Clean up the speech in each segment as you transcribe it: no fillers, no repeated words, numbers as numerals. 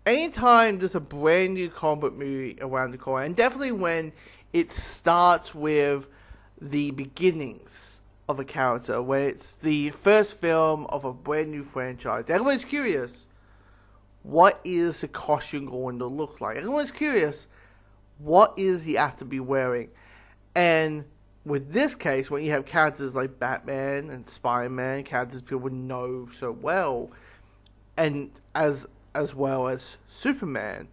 anytime there's a brand new comic book movie around the corner, and definitely when it starts with the beginnings of a character, when it's the first film of a brand new franchise, everyone's curious, what is the costume going to look like? Everyone's curious, what is the actor be wearing? And with this case, when you have characters like Batman and Spider-Man, characters people know so well, and as well as Superman,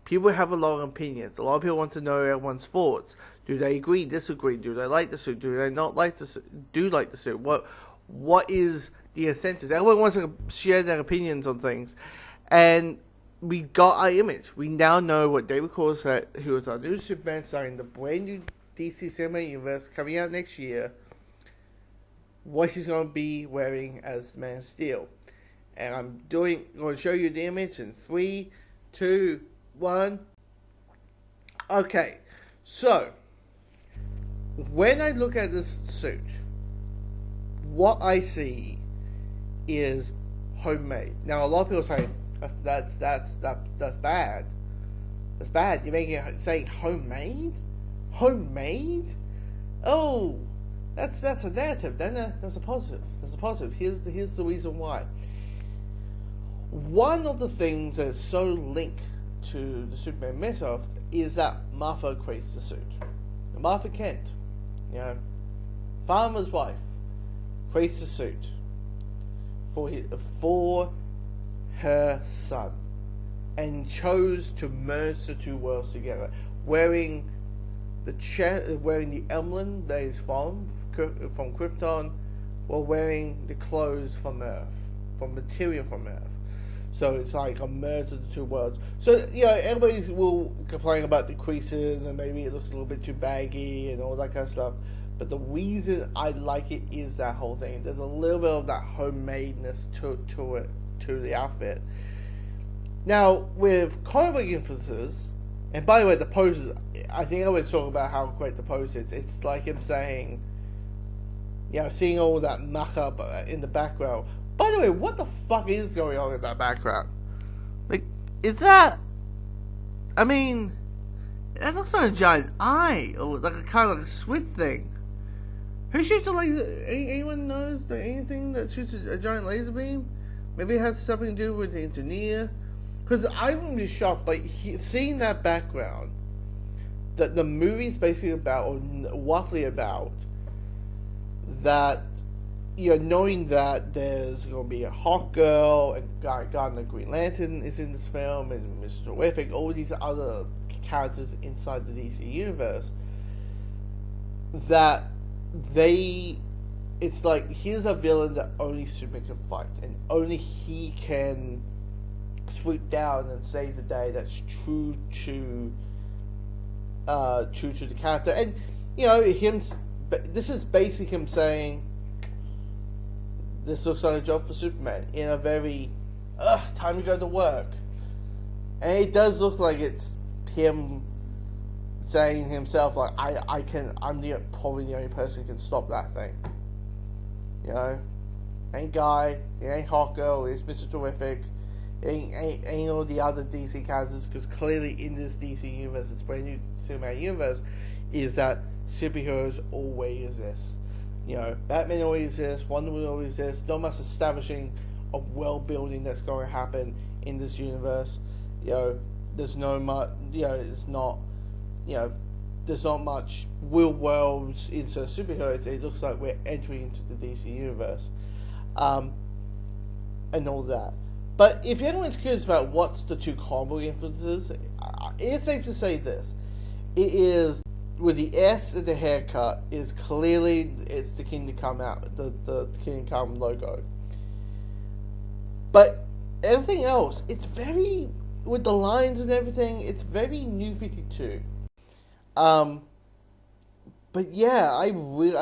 people have a lot of opinions. A lot of people want to know everyone's thoughts. Do they agree, disagree? Do they like the suit? Do they not like the suit? Do like the suit? What is the incentives? Everyone wants to share their opinions on things, and we got our image. We now know what David Corenswet, who is our new Superman, starring the brand new DC Cinematic Universe coming out next year, what he's going to be wearing as Man of Steel. And I'm going to show you the image in 3, 2, 1. Okay, so when I look at this suit, what I see is homemade. Now, a lot of people say that's bad. That's bad. You're making it saying homemade. Homemade? Oh, that's a negative. Then that's a positive. That's a positive. Here's the reason why. One of the things that's so linked to the Superman mythos is that Martha creates the suit. Martha Kent, farmer's wife, creates the suit for her son, and chose to merge the two worlds together, wearing the emblem that is from Krypton, while wearing the clothes from Earth, from material from Earth. So it's like a merge of the two worlds. So everybody will complain about the creases and maybe it looks a little bit too baggy and all that kind of stuff. But the reason I like it is that whole thing. There's a little bit of that homemadeness to it, to the outfit. Now with comic book influences, and by the way, the poses, I think I was talking about how great the pose is. It's like him saying, seeing all that muck-up in the background. By the way, what the fuck is going on in that background? Like, is that... I mean, that looks like a giant eye, or like a kind of like a squid thing. Who shoots a laser? Anyone knows anything that shoots a giant laser beam? Maybe it has something to do with the engineer? Because I wouldn't be shocked, but seeing that background, that the movie's basically about, or roughly about, that, knowing that there's going to be a Hawk Girl, and Gardner Green Lantern is in this film, and Mr. Terrific, all these other characters inside the DC universe, that it's like, here's a villain that only Superman can fight, and only he can swoop down and save the day. That's true to the character. And this is basically him saying, this looks like a job for Superman, in a very time to go to work. And it does look like it's him saying himself, like, I'm probably the only person who can stop that thing. Ain't Guy, it ain't Hawk Girl, it's Mr. Terrific, ain't all the other DC characters, because clearly in this DC universe, this brand new cinematic universe, is that superheroes always exist. Batman always exists, Wonder Woman always exists, not much establishing a world building that's going to happen in this universe. There's no much, there's not much real worlds into superheroes. It looks like we're entering into the DC universe. And all that. But if anyone's curious about what's the two combo influences, it's safe to say this. It is, with the S and the haircut, is clearly, it's the Kingdom Come out, the Kingdom Come logo. But everything else, it's very, with the lines and everything, it's very New 52. But yeah, I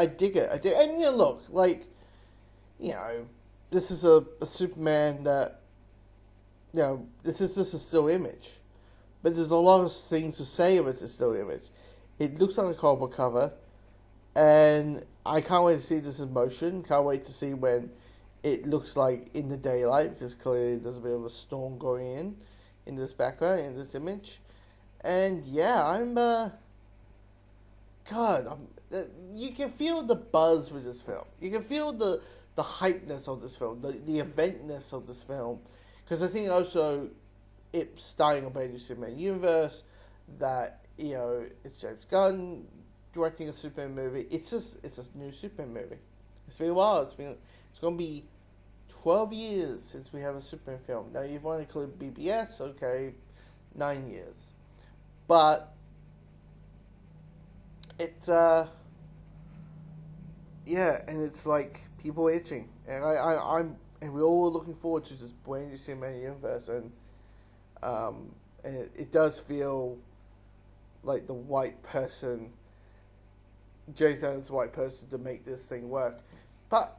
dig it. And look, like, this is a Superman that, this is just a still image. But there's a lot of things to say about a still image. It looks like a comic book cover, and I can't wait to see this in motion. Can't wait to see when it looks like in the daylight, because clearly there's a bit of a storm going in in this background, in this image. And yeah, you can feel the buzz with this film. You can feel the hypeness of this film, the eventness of this film. Because I think also it's starting a brand new Superman universe, that, you know, it's James Gunn directing a Superman movie. It's a new Superman movie. It's been a while. It's going to be 12 years since we have a Superman film. Now, you've only included BBS, okay, 9 years. But it's, yeah, and it's like people itching. And and we're all looking forward to this brand new Superman universe. And it does feel like the white person, James Gunn's the white person to make this thing work. But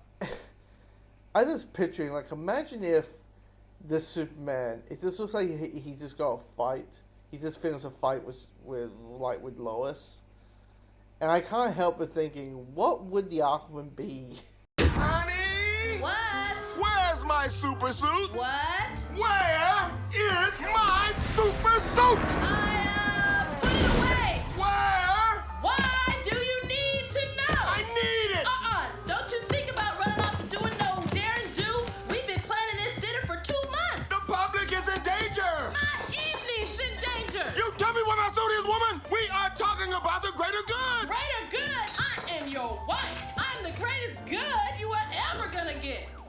I'm just picturing, like, imagine if this Superman, it just looks like he just got a fight. He just finished a fight with Lois. And I can't help but thinking, what would the Aquaman be? Honey! What? Where's my super suit? What? Where is my super suit?